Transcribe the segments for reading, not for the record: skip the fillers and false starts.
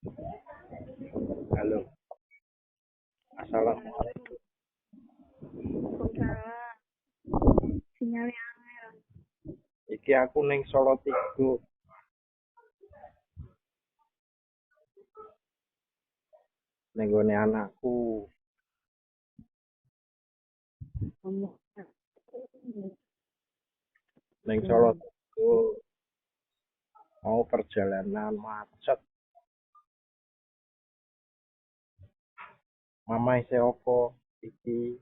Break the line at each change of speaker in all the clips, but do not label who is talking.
Halo,
Halo,
assalamualaikum.
Waalaikumsalam. Sinyalnya angel.
Iki aku neng Solo Tigo, neng gone anakku,
Ngomong.
neng Solo
Hmm.
Tigo mau perjalanan macet. Mama isi opo? Iki,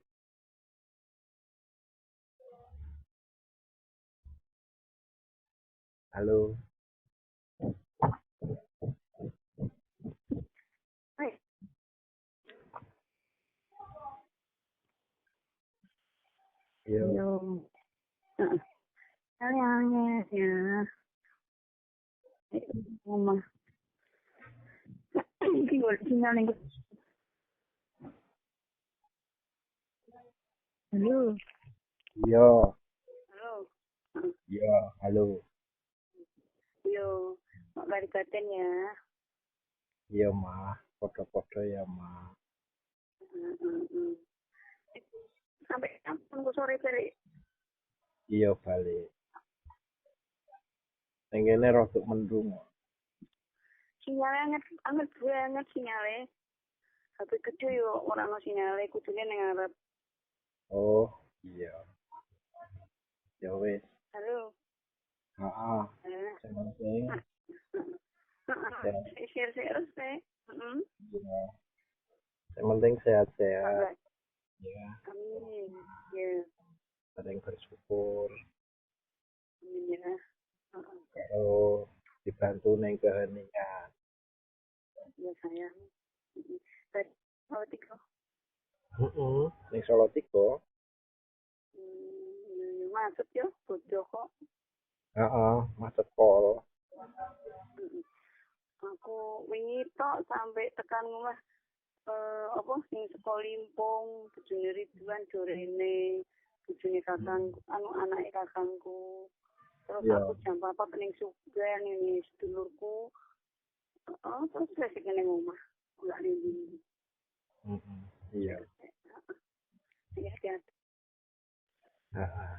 halo,
Hai,
yo,
yo. Heeh. Sinyalnya angel ya. Ayo, ngomong. Iki gue sinyal nih. Halo,
yo,
halo. Heeh.
yo, halo,
Yo, mak kalibaten ya.
yo mah, foto-foto ya mah,
Heeh. Sampai kapan gue sore balik?
yo balik. Neng kene rodok mendung.
Sinyalnya anget, anget banget sinyalnya. HP gede yo, orang no sinyalnya. Kudunya neng ngarep.
Oh, iya, ya wes.
Halo.
Ah,
Heeh.
yang penting,
Heeh.
ya,
Share-share sih. Heeh.
ya, yang penting sehat-sehat,
Bangga.
ya,
Amin. Ya,
sering bersyukur.
amin ya. Heeh.
Kalau dibantu neng keheningan.
Ya sayang. Tadi mau tiga.
Ning Solo Tigo.
Masuk ya, bodoh kok.
Heeh, macet pol.
Mm. Aku wingi tok sampai tekan rumah apa sing sekolah Limpung, bojone Ridwan Dorene, bojone kakangku, anu anake kakangku. Terus
Iya.
aku jam 4 ning Sugan ini sedulurku. Terus wis kene omah. Enggak ning.
Iya.
Ya,
Heeh.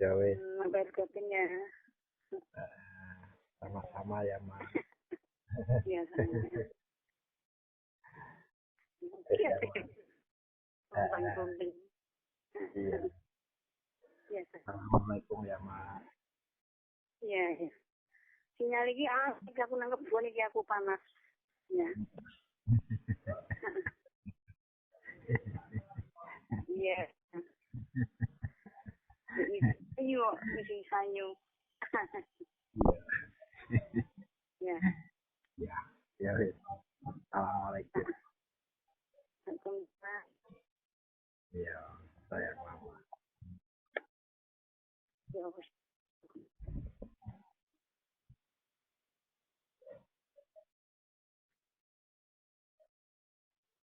Ya wis.
ngabar gaten ya.
Heeh. Sama-sama ya, Mas.
Iya, sama.
Wis
Iya,
ya, Mas. Heeh.
rombeng-rombeng.
Iya.
Iya,
Assalamualaikum ya, Mas.
iya, iya. Sinyal iki iki aku nangkep gua iki aku panas. Ya. Iya. Iyo, misi sanyo. Ya.
Iya. Ya wis. Assalamualaikum.
Waalaikumsalam.
Iya, sayang Mama.
Ya, wis.